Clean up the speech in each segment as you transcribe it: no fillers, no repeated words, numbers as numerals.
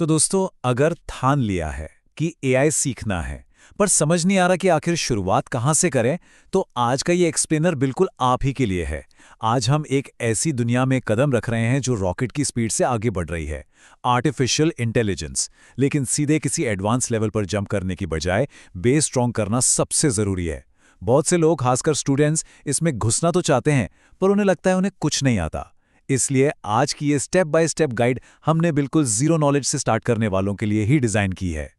तो दोस्तों, अगर ठान लिया है कि एआई सीखना है, पर समझ नहीं आ रहा कि आखिर शुरुआत कहाँ से करें, तो आज का ये एक्सप्लेनर बिल्कुल आप ही के लिए है। आज हम एक ऐसी दुनिया में कदम रख रहे हैं जो रॉकेट की स्पीड से आगे बढ़ रही है, आर्टिफिशियल इंटेलिजेंस। लेकिन सीधे किसी एडवांस लेवल पर जंप करने की बजाय बेस स्ट्रॉन्ग करना सबसे ज़रूरी है। बहुत से लोग, खासकर स्टूडेंट्स, इसमें घुसना तो चाहते हैं, पर उन्हें लगता है उन्हें कुछ नहीं आता। इसलिए आज की ये स्टेप बाय स्टेप गाइड हमने बिल्कुल जीरो नॉलेज से स्टार्ट करने वालों के लिए ही डिजाइन की है।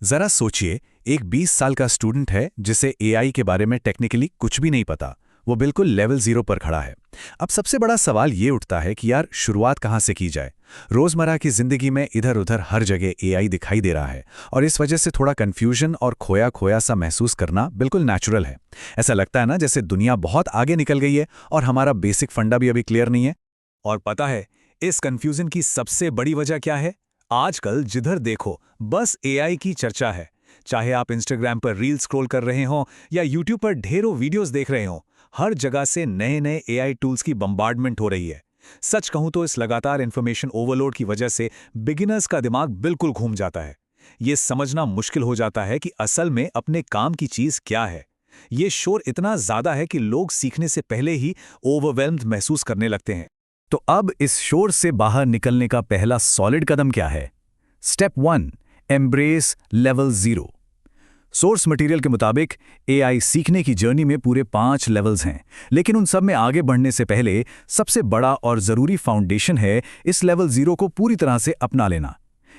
जरा सोचिए, एक 20 साल का स्टूडेंट है जिसे एआई के बारे में टेक्निकली कुछ भी नहीं पता। वो बिल्कुल लेवल 0 पर खड़ा है। अब सबसे बड़ा सवाल ये उठता है कि यार शुरुआत कहाँ से की जाए। रोजमर्रा की जिंदगी में इधर उधर हर जगह एआई दिखाई दे रहा है और इस वजह से थोड़ा कंफ्यूजन और खोया खोया सा महसूस करना बिल्कुल नेचुरल है। ऐसा लगता है ना जैसे दुनिया बहुत आगे निकल गई है और हमारा बेसिक फंडा भी अभी क्लियर नहीं है। और पता है, इस कंफ्यूजन की सबसे बड़ी वजह क्या है? आजकल जिधर देखो बस एआई की चर्चा है। चाहे आप इंस्टाग्राम पर रील स्क्रॉल कर रहे हो या यूट्यूब पर ढेरों वीडियोस देख रहे हो, हर जगह से नए नए एआई टूल्स की बम्बार्डमेंट हो रही है। सच कहूं तो इस लगातार इन्फॉर्मेशन ओवरलोड की वजह से बिगिनर्स का दिमाग बिल्कुल घूम जाता है। ये समझना मुश्किल हो जाता है कि असल में अपने काम की चीज क्या है। ये शोर इतना ज्यादा है कि लोग सीखने से पहले ही ओवरवेल्म्ड महसूस करने लगते हैं। तो अब इस शोर से बाहर निकलने का पहला सॉलिड कदम क्या है? Step 1, embrace level 0। Source material के मुताबिक एआई सीखने की जर्नी में पूरे 5 लेवल्स हैं, लेकिन उन सब में आगे बढ़ने से पहले सबसे बड़ा और ज़रूरी फाउंडेशन है इस लेवल 0 को पूरी तरह से अपना लेना।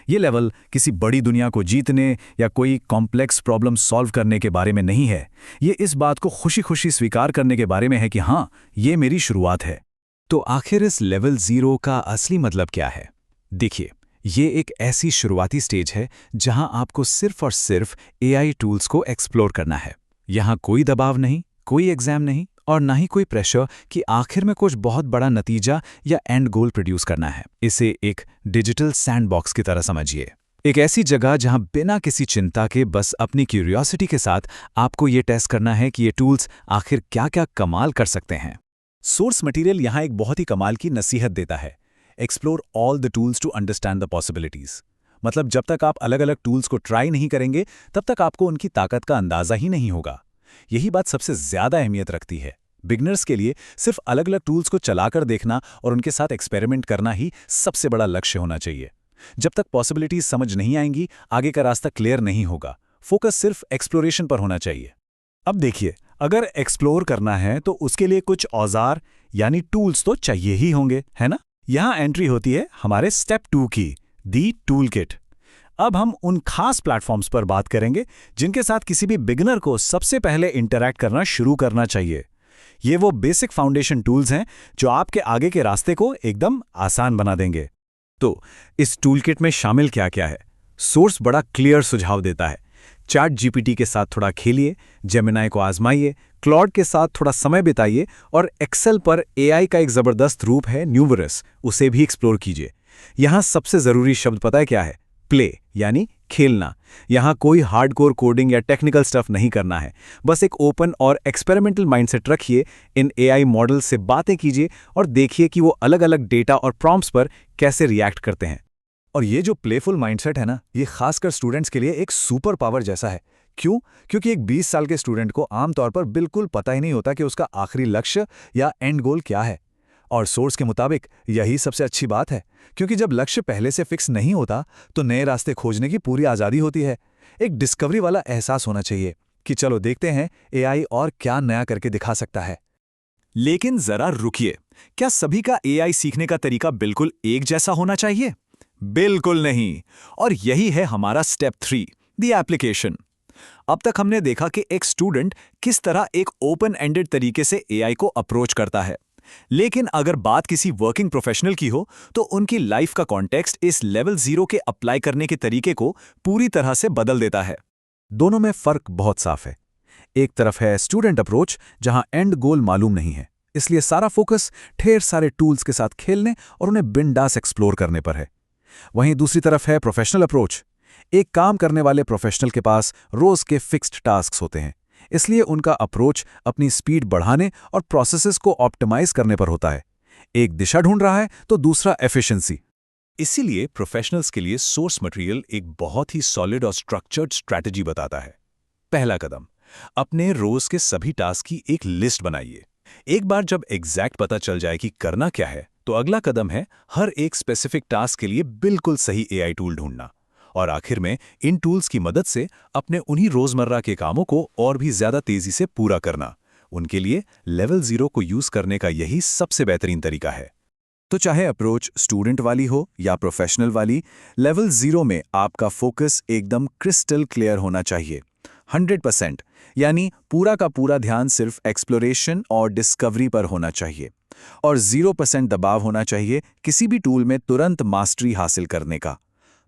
ये लेवल किसी बड़ी दुनिया को जीतने या कोई कॉम्प्लेक्स प्रॉब्लम सॉल्व करने के बारे में नहीं है। ये इस बात को खुशी खुशी स्वीकार करने के बारे में है कि हाँ, ये मेरी शुरुआत है। तो आखिर इस लेवल 0 का असली मतलब क्या है? देखिए, ये एक ऐसी शुरुआती स्टेज है जहां आपको सिर्फ और सिर्फ एआई टूल्स को एक्सप्लोर करना है। यहां कोई दबाव नहीं, कोई एग्जाम नहीं और ना ही कोई प्रेशर कि आखिर में कुछ बहुत बड़ा नतीजा या एंड गोल प्रोड्यूस करना है। इसे एक डिजिटल सैंडबॉक्स की तरह समझिए। एक ऐसी जगह जहां बिना किसी चिंता के बस अपनी क्यूरियोसिटी के साथ आपको ये टेस्ट करना है कि ये टूल्स आखिर क्या-क्या कमाल कर सकते हैं। सोर्स मटेरियल यहाँ एक बहुत ही कमाल की नसीहत देता है। Explore all the tools to understand the possibilities. मतलब जब तक आप अलग अलग टूल्स को ट्राई नहीं करेंगे, तब तक आपको उनकी ताकत का अंदाजा ही नहीं होगा। यही बात सबसे ज्यादा अहमियत रखती है। बिगनर्स के लिए सिर्फ अलग अलग टूल्स को चलाकर देखना और उनके साथ एक्सपेरिमेंट करना ही सबसे बड़ा लक्ष्य होना चाहिए। जब तक पॉसिबिलिटीज समझ नहीं आएंगी, आगे का रास्ता क्लियर नहीं होगा। फोकस सिर्फ एक्सप्लोरेशन पर होना चाहिए। अब देखिए, अगर एक्सप्लोर करना है तो उसके लिए कुछ औजार यानी टूल्स तो चाहिए ही होंगे, है ना? यहां एंट्री होती है हमारे स्टेप 2 की, दी टूल किट। अब हम उन खास प्लेटफॉर्म्स पर बात करेंगे जिनके साथ किसी भी बिगिनर को सबसे पहले इंटरैक्ट करना शुरू करना चाहिए। ये वो बेसिक फाउंडेशन टूल्स हैं जो आपके आगे के रास्ते को एकदम आसान बना देंगे। तो इस टूल किट में शामिल क्या क्या है? सोर्स बड़ा क्लियर सुझाव देता है। चैट जीपीटी के साथ थोड़ा खेलिए, जेमिनाई को आजमाइए, क्लॉड के साथ थोड़ा समय बिताइए और एक्सेल पर एआई का एक ज़बरदस्त रूप है न्यूवरस, उसे भी एक्सप्लोर कीजिए। यहाँ सबसे ज़रूरी शब्द पता है क्या है? प्ले, यानी खेलना। यहाँ कोई हार्डकोर कोडिंग या टेक्निकल स्टफ नहीं करना है। बस एक ओपन और एक्सपेरिमेंटल माइंडसेट रखिए, इन एआई मॉडल से बातें कीजिए और देखिए कि वो अलग अलग डेटा और प्रॉम्प्ट्स पर कैसे रिएक्ट करते हैं। और ये जो प्लेफुल माइंडसेट है ना, ये खासकर स्टूडेंट्स के लिए एक सुपर पावर जैसा है। क्यों? क्योंकि एक 20 साल के स्टूडेंट को आमतौर पर बिल्कुल पता ही नहीं होता कि उसका आखिरी लक्ष्य या एंड गोल क्या है। और सोर्स के मुताबिक यही सबसे अच्छी बात है, क्योंकि जब लक्ष्य पहले से फिक्स नहीं होता तो नए रास्ते खोजने की पूरी आज़ादी होती है। एक डिस्कवरी वाला एहसास होना चाहिए कि चलो देखते हैं एआई और क्या नया करके दिखा सकता है। लेकिन जरा रुकिए, क्या सभी का एआई सीखने का तरीका बिल्कुल एक जैसा होना चाहिए? बिल्कुल नहीं। और यही है हमारा स्टेप 3, द एप्लीकेशन। अब तक हमने देखा कि एक स्टूडेंट किस तरह एक ओपन एंडेड तरीके से एआई को अप्रोच करता है। लेकिन अगर बात किसी वर्किंग प्रोफेशनल की हो, तो उनकी लाइफ का कॉन्टेक्स्ट इस लेवल 0 के अप्लाई करने के तरीके को पूरी तरह से बदल देता है। दोनों में फर्क बहुत साफ है। एक तरफ है स्टूडेंट अप्रोच, जहां एंड गोल मालूम नहीं है, इसलिए सारा फोकस ढेर सारे टूल्स के साथ खेलने और उन्हें बिंदास एक्सप्लोर करने पर है। वहीं दूसरी तरफ है प्रोफेशनल अप्रोच। एक काम करने वाले प्रोफेशनल के पास रोज के फिक्स्ड टास्क्स होते हैं, इसलिए उनका अप्रोच अपनी स्पीड बढ़ाने और प्रोसेसेस को ऑप्टिमाइज करने पर होता है। एक दिशा ढूंढ रहा है तो दूसरा एफिशिएंसी। इसीलिए प्रोफेशनल्स के लिए सोर्स मटेरियल एक बहुत ही सॉलिड और स्ट्रक्चर्ड स्ट्रैटेजी बताता है। पहला कदम, अपने रोज के सभी टास्क की एक लिस्ट बनाइए। एक बार जब एग्जैक्ट पता चल जाए कि करना क्या है, तो अगला कदम है हर एक स्पेसिफिक टास्क के लिए बिल्कुल सही एआई टूल ढूंढना। और आखिर में इन टूल्स की मदद से अपने उन्हीं रोजमर्रा के कामों को और भी ज्यादा तेजी से पूरा करना। उनके लिए लेवल 0 को यूज करने का यही सबसे बेहतरीन तरीका है। तो चाहे अप्रोच स्टूडेंट वाली हो या प्रोफेशनल वाली, लेवल 0 में आपका फोकस एकदम क्रिस्टल क्लियर होना चाहिए। 100%, यानी पूरा का पूरा ध्यान सिर्फ एक्सप्लोरेशन और डिस्कवरी पर होना चाहिए। और 0% दबाव होना चाहिए किसी भी टूल में तुरंत मास्टरी हासिल करने का।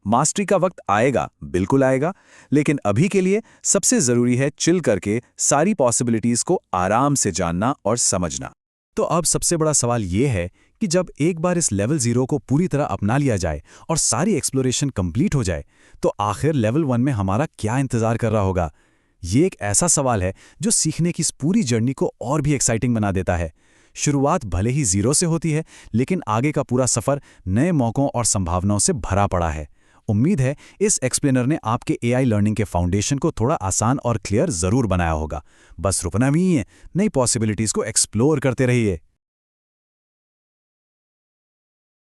मास्टरी का वक्त आएगा, बिल्कुल आएगा, लेकिन अभी के लिए सबसे ज़रूरी है चिल करके सारी पॉसिबिलिटीज़ को आराम से जानना और समझना। तो अब सबसे बड़ा सवाल ये है कि जब एक बार इस लेवल 0 को पूरी तरह अपना लिया जाए और सारी एक्सप्लोरेशन कंप्लीट हो जाए, तो आखिर लेवल 1 में हमारा क्या इंतज़ार कर रहा होगा? ये एक ऐसा सवाल है जो सीखने की इस पूरी जर्नी को और भी एक्साइटिंग बना देता है। शुरुआत भले ही 0 से होती है, लेकिन आगे का पूरा सफ़र नए मौक़ों और संभावनाओं से भरा पड़ा है। उम्मीद है इस एक्सप्लेनर ने आपके एआई लर्निंग के फाउंडेशन को थोड़ा आसान और क्लियर ज़रूर बनाया होगा। बस रुकना भी ही है, नई पॉसिबिलिटीज़ को एक्सप्लोर करते रहिए।